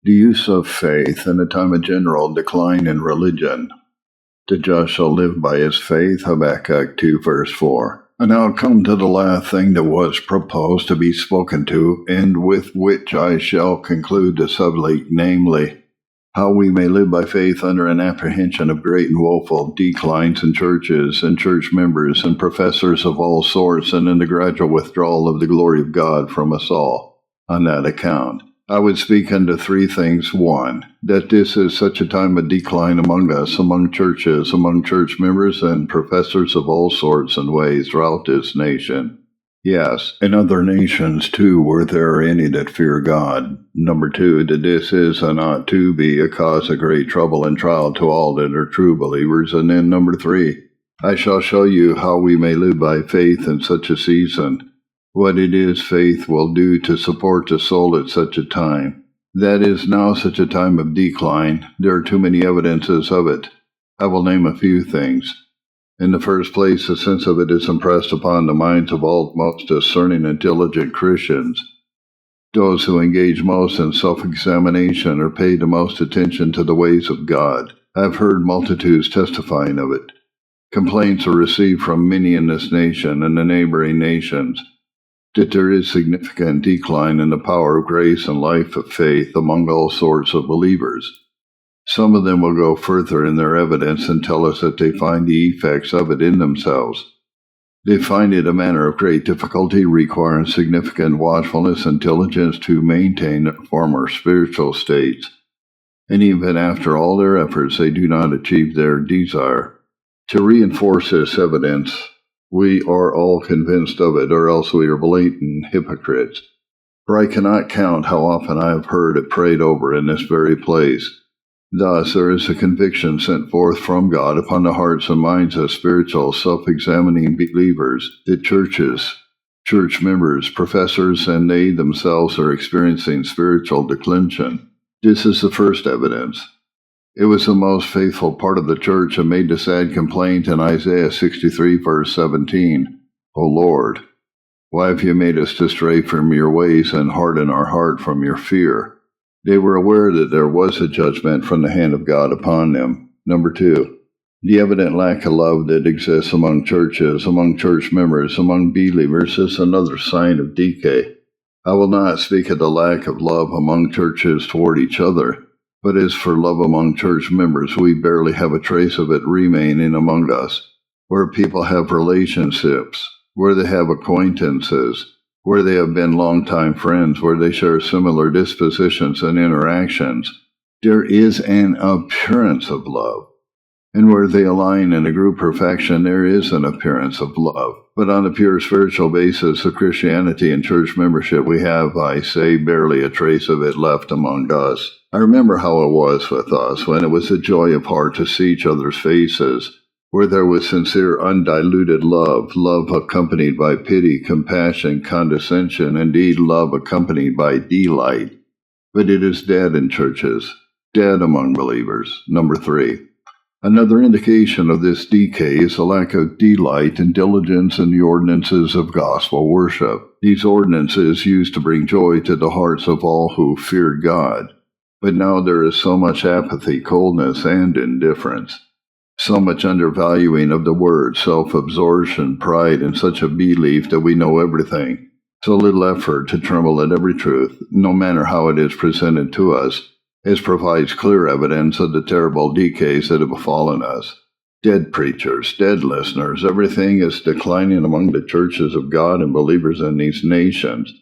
The use of faith in a time of general decline in religion. The just shall live by his faith, Habakkuk 2 verse 4. And now come to the last thing that was proposed to be spoken to, and with which I shall conclude the subject, namely, how we may live by faith under an apprehension of great and woeful declines in churches and church members and professors of all sorts, and in the gradual withdrawal of the glory of God from us all on that account. I would speak unto three things. One, that this is such a time of decline among us, among churches, among church members, and professors of all sorts and ways throughout this nation. Yes, in other nations too, were there any that fear God. Number two, that this is and ought to be a cause of great trouble and trial to all that are true believers. And then number three, I shall show you how we may live by faith in such a season, what it is faith will do to support the soul at such a time. That is now such a time of decline. There are too many evidences of it. I will name a few things. In the first place, a sense of it is impressed upon the minds of all most discerning and diligent Christians. Those who engage most in self-examination or pay the most attention to the ways of God. I have heard multitudes testifying of it. Complaints are received from many in this nation and the neighboring nations that there is significant decline in the power of grace and life of faith among all sorts of believers. Some of them will go further in their evidence and tell us that they find the effects of it in themselves. They find it a matter of great difficulty, requiring significant watchfulness and diligence to maintain their former spiritual states. And even after all their efforts, they do not achieve their desire. To reinforce this evidence, we are all convinced of it, or else we are blatant hypocrites. For I cannot count how often I have heard it prayed over in this very place. Thus there is a conviction sent forth from God upon the hearts and minds of spiritual, self-examining believers that churches, church members, professors, and they themselves are experiencing spiritual declension. This is the first evidence. It was the most faithful part of the church and made the sad complaint in Isaiah 63 verse 17, O Lord, why have you made us to stray from your ways and harden our heart from your fear? They were aware that there was a judgment from the hand of God upon them. Number two, the evident lack of love that exists among churches, among church members, among believers is another sign of decay. I will not speak of the lack of love among churches toward each other, but as for love among church members, we barely have a trace of it remaining among us, where people have relationships, where they have acquaintances, where they have been longtime friends, where they share similar dispositions and interactions. There is an appearance of love. And where they align in a group perfection, there is an appearance of love. But on a pure spiritual basis of Christianity and church membership, we have, I say, barely a trace of it left among us. I remember how it was with us when it was a joy of heart to see each other's faces, where there was sincere, undiluted love, love accompanied by pity, compassion, condescension, indeed love accompanied by delight. But it is dead in churches, dead among believers. Number three, another indication of this decay is a lack of delight and diligence in the ordinances of gospel worship. These ordinances used to bring joy to the hearts of all who feared God. But now there is so much apathy, coldness, and indifference. So much undervaluing of the word, self-absorption, pride, and such a belief that we know everything. So little effort to tremble at every truth, no matter how it is presented to us, as provides clear evidence of the terrible decays that have befallen us. Dead preachers, dead listeners, everything is declining among the churches of God and believers in these nations.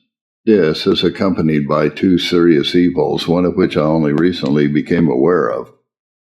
This is accompanied by two serious evils, one of which I only recently became aware of.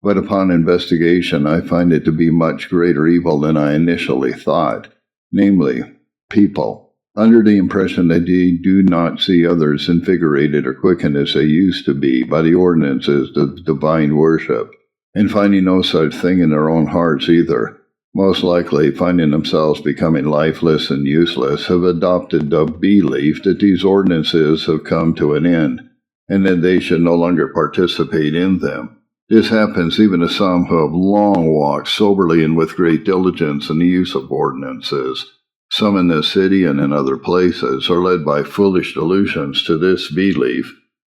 But upon investigation, I find it to be much greater evil than I initially thought, namely, people, under the impression that they do not see others invigorated or quickened as they used to be by the ordinances of divine worship, and finding no such thing in their own hearts either, most likely finding themselves becoming lifeless and useless, have adopted the belief that these ordinances have come to an end, and that they should no longer participate in them. This happens even to some who have long walked soberly and with great diligence in the use of ordinances. Some in this city and in other places are led by foolish delusions to this belief,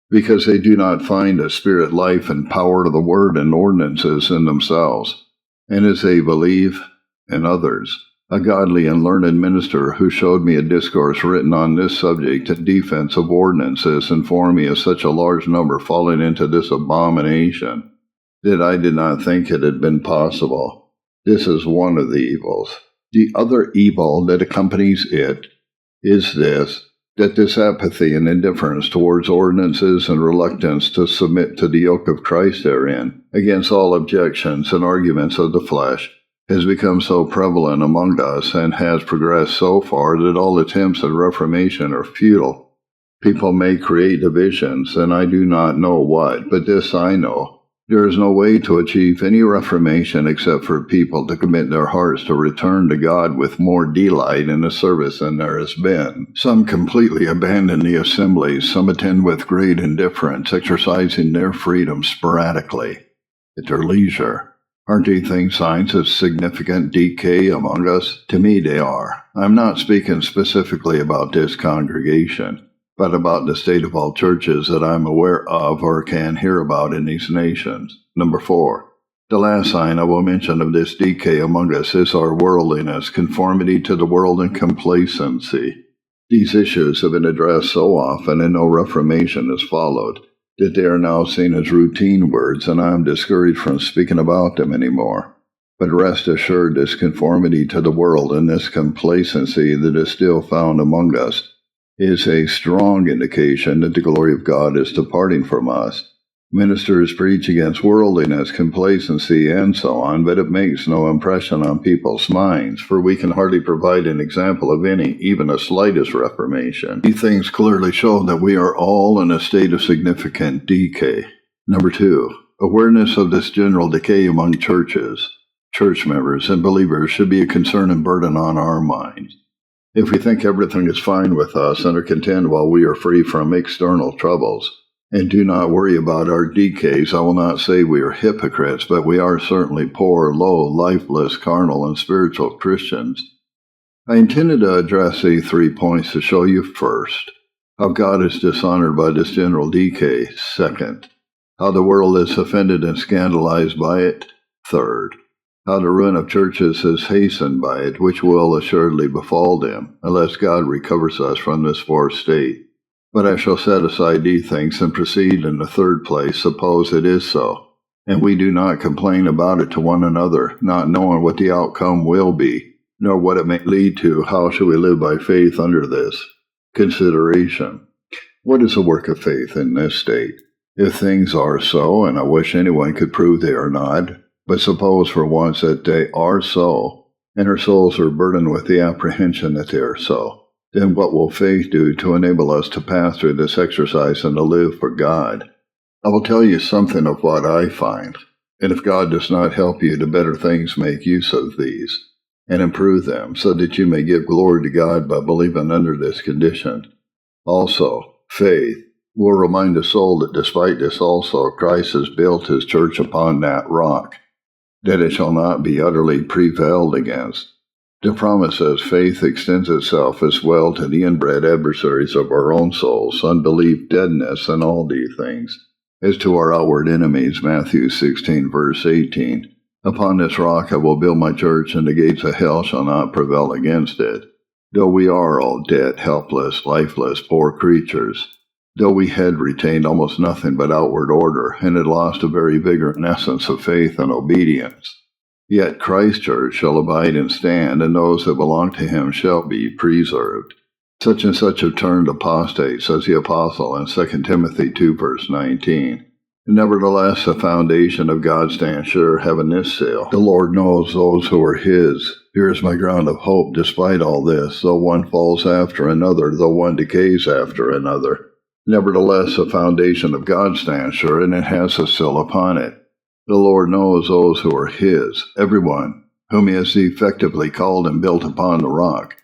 because they do not find a spirit life and power to the word and ordinances in themselves. And as they believe in others, a godly and learned minister who showed me a discourse written on this subject in defense of ordinances informed me of such a large number falling into this abomination that I did not think it had been possible. This is one of the evils. The other evil that accompanies it is this, that this apathy and indifference towards ordinances and reluctance to submit to the yoke of Christ therein, against all objections and arguments of the flesh, has become so prevalent among us and has progressed so far that all attempts at reformation are futile. People may create divisions, and I do not know what, but this I know. There is no way to achieve any reformation except for people to commit their hearts to return to God with more delight in the service than there has been. Some completely abandon the assemblies, some attend with great indifference, exercising their freedom sporadically, at their leisure. Aren't these things signs of significant decay among us? To me they are. I'm not speaking specifically about this congregation, but about the state of all churches that I'm aware of or can hear about in these nations. Number 4. The last sign I will mention of this decay among us is our worldliness, conformity to the world, and complacency. These issues have been addressed so often and no reformation has followed, that they are now seen as routine words, and I am discouraged from speaking about them anymore. But rest assured, this conformity to the world and this complacency that is still found among us is a strong indication that the glory of God is departing from us. Ministers preach against worldliness, complacency, and so on, but it makes no impression on people's minds, for we can hardly provide an example of any, even a slightest reformation. These things clearly show that we are all in a state of significant decay. Number 2, awareness of this general decay among churches, church members, and believers should be a concern and burden on our minds. If we think everything is fine with us and are content while we are free from external troubles, and do not worry about our decays, I will not say we are hypocrites, but we are certainly poor, low, lifeless, carnal, and spiritual Christians. I intended to address these 3 points to show you, first, how God is dishonored by this general decay; second, how the world is offended and scandalized by it; third, how the ruin of churches is hastened by it, which will assuredly befall them, unless God recovers us from this fourth state. But I shall set aside these things and proceed in the third place. Suppose it is so, and we do not complain about it to one another, not knowing what the outcome will be, nor what it may lead to. How shall we live by faith under this consideration? What is the work of faith in this state? If things are so, and I wish anyone could prove they are not, but suppose for once that they are so, and our souls are burdened with the apprehension that they are so, then what will faith do to enable us to pass through this exercise and to live for God? I will tell you something of what I find, and if God does not help you to better things, make use of these, and improve them, so that you may give glory to God by believing under this condition. Also, faith will remind the soul that despite this also Christ has built his church upon that rock, that it shall not be utterly prevailed against. The promise says faith extends itself as well to the inbred adversaries of our own souls, unbelief, deadness, and all these things, as to our outward enemies, Matthew 16, verse 18. Upon this rock I will build my church, and the gates of hell shall not prevail against it. Though we are all dead, helpless, lifeless, poor creatures, though we had retained almost nothing but outward order, and had lost the very vigor and essence of faith and obedience, yet Christ's church shall abide and stand, and those that belong to him shall be preserved. Such and such have turned apostate, says the apostle in 2 Timothy 2, verse 19. Nevertheless, the foundation of God stands sure, having this seal: the Lord knows those who are his. Here is my ground of hope, despite all this, though one falls after another, though one decays after another. Nevertheless, the foundation of God stands sure, and it has a seal upon it. The Lord knows those who are his, everyone whom he has effectively called and built upon the rock.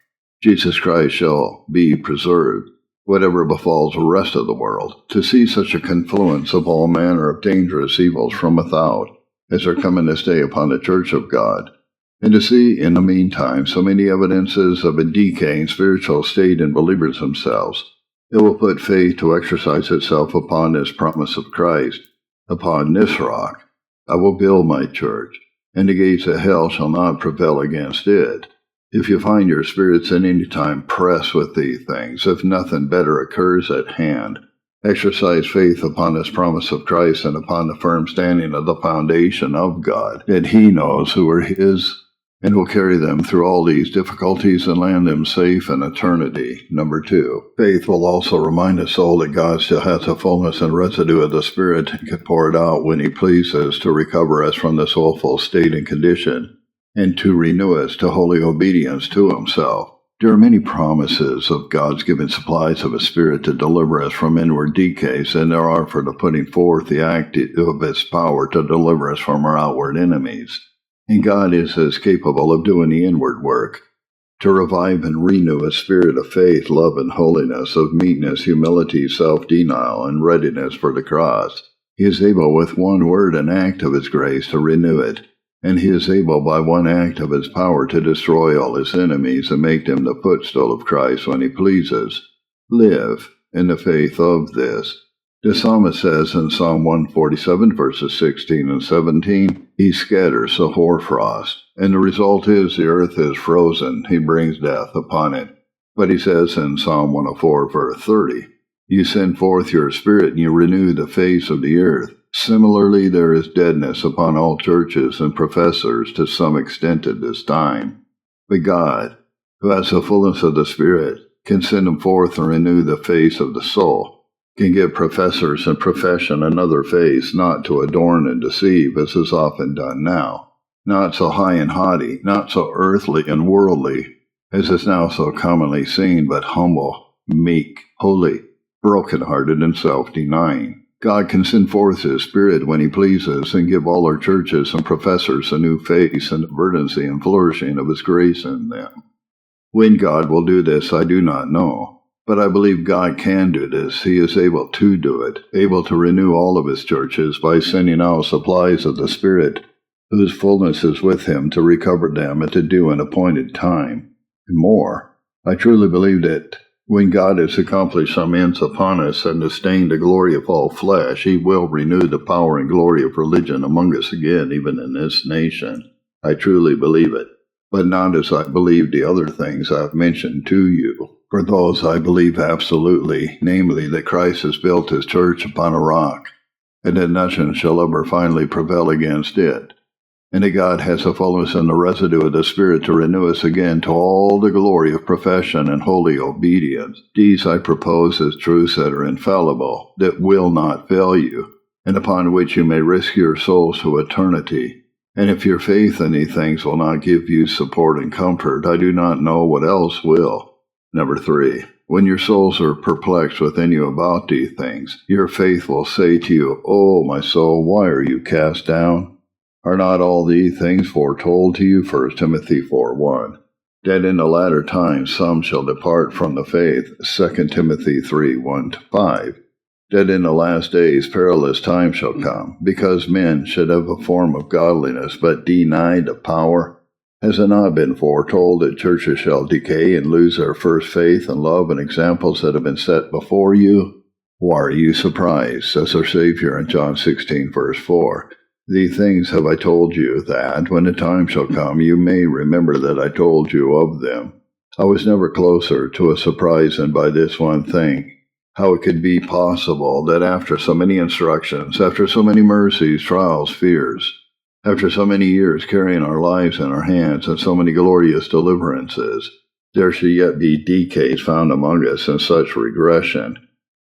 Jesus Christ shall be preserved, whatever befalls the rest of the world. To see such a confluence of all manner of dangerous evils from without, as are coming this day upon the church of God, and to see in the meantime so many evidences of a decaying spiritual state in believers themselves, It will put faith to exercise itself upon this promise of Christ. Upon this rock I will build my church, and the gates of hell shall not prevail against it. If you find your spirits at any time pressed with these things, if nothing better occurs at hand, exercise faith upon this promise of Christ and upon the firm standing of the foundation of God, that He knows who are His, and will carry them through all these difficulties and land them safe in eternity. Number 2, faith will also remind the soul that God still has the fullness and residue of the Spirit and can pour it out when He pleases to recover us from this awful state and condition, and to renew us to holy obedience to Himself. There are many promises of God's given supplies of His Spirit to deliver us from inward decays, than there are for the putting forth the act of His power to deliver us from our outward enemies. And God is as capable of doing the inward work, to revive and renew a spirit of faith, love, and holiness, of meekness, humility, self-denial, and readiness for the cross. He is able with one word and act of His grace to renew it, and He is able by one act of His power to destroy all His enemies and make them the footstool of Christ when He pleases. Live in the faith of this. The psalmist says in Psalm 147, verses 16 and 17, He scatters the hoarfrost, and the result is the earth is frozen. He brings death upon it. But he says in Psalm 104, verse 30, You send forth your Spirit, and you renew the face of the earth. Similarly, there is deadness upon all churches and professors to some extent at this time. But God, who has the fullness of the Spirit, can send them forth and renew the face of the soul, can give professors and profession another face, not to adorn and deceive, as is often done now, not so high and haughty, not so earthly and worldly, as is now so commonly seen, but humble, meek, holy, broken-hearted, and self-denying. God can send forth His Spirit when He pleases, and give all our churches and professors a new face and the verdancy and flourishing of His grace in them. When God will do this, I do not know. But I believe God can do this. He is able to do it, able to renew all of His churches by sending out supplies of the Spirit, whose fullness is with Him to recover them at the due and appointed time. And more, I truly believe that when God has accomplished some ends upon us and disdained the glory of all flesh, He will renew the power and glory of religion among us again, even in this nation. I truly believe it, but not as I believe the other things I've mentioned to you. For those I believe absolutely, namely that Christ has built His church upon a rock, and that nothing shall ever finally prevail against it, and that God has the fullness and the residue of the Spirit to renew us again to all the glory of profession and holy obedience. These I propose as truths that are infallible, that will not fail you, and upon which you may risk your souls to eternity. And if your faith in these things will not give you support and comfort, I do not know what else will. Number 3, when your souls are perplexed within you about these things, your faith will say to you, O my soul, why are you cast down? Are not all these things foretold to you? 1 Timothy 4:1. That in the latter times some shall depart from the faith. 2 Timothy 3:1-5. That in the last days perilous times shall come, because men should have a form of godliness, but deny the power. Has it not been foretold that churches shall decay and lose their first faith and love and examples that have been set before you? Why are you surprised, says our Savior in John 16, verse 4. These things have I told you, that, when the time shall come, you may remember that I told you of them. I was never closer to a surprise than by this one thing, how it could be possible that after so many instructions, after so many mercies, trials, fears, after so many years carrying our lives in our hands and so many glorious deliverances, there should yet be decays found among us and such regression.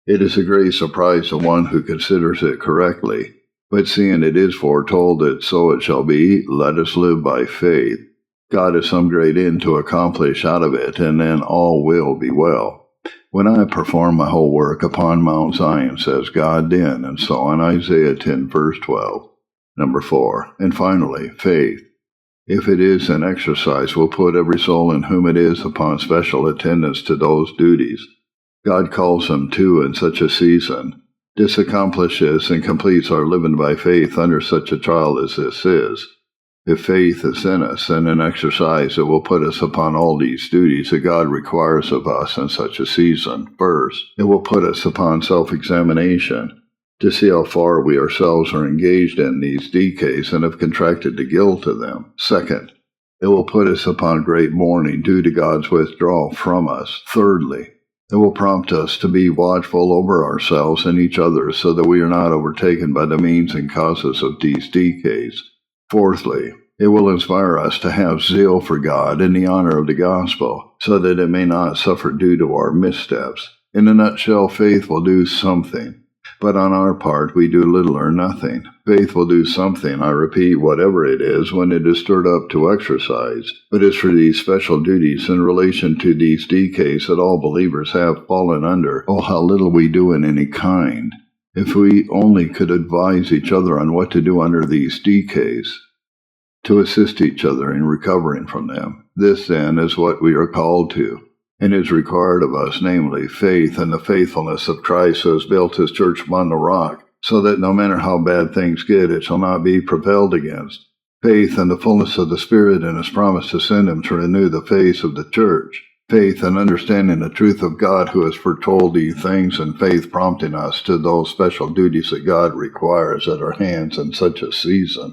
It is a great surprise to one who considers it correctly. But seeing it is foretold that so it shall be, let us live by faith. God has some great end to accomplish out of it, and then all will be well. When I perform my whole work upon Mount Zion, says God then, and so on, Isaiah 10, verse 12. Number 4, and finally, faith. If it is an exercise, will put every soul in whom it is upon special attendance to those duties God calls them to in such a season. This accomplishes and completes our living by faith under such a trial as this is. If faith is in us, then in exercise it will put us upon all these duties that God requires of us in such a season. First, it will put us upon self-examination, to see how far we ourselves are engaged in these decays and have contracted the guilt of them. Second, it will put us upon great mourning due to God's withdrawal from us. Thirdly, it will prompt us to be watchful over ourselves and each other so that we are not overtaken by the means and causes of these decays. Fourthly, it will inspire us to have zeal for God in the honor of the gospel, so that it may not suffer due to our missteps. In a nutshell, faith will do something, but on our part we do little or nothing. Faith will do something, I repeat, whatever it is, when it is stirred up to exercise. But it's for these special duties in relation to these decays that all believers have fallen under. Oh, how little we do in any kind. If we only could advise each other on what to do under these decays, to assist each other in recovering from them. This, then, is what we are called to, and is required of us, namely, faith and the faithfulness of Christ who has built his church upon the rock, so that no matter how bad things get, it shall not be prevailed against. Faith and the fullness of the Spirit and his promise to send him to renew the face of the church. Faith and understanding the truth of God who has foretold these things, and faith prompting us to those special duties that God requires at our hands in such a season.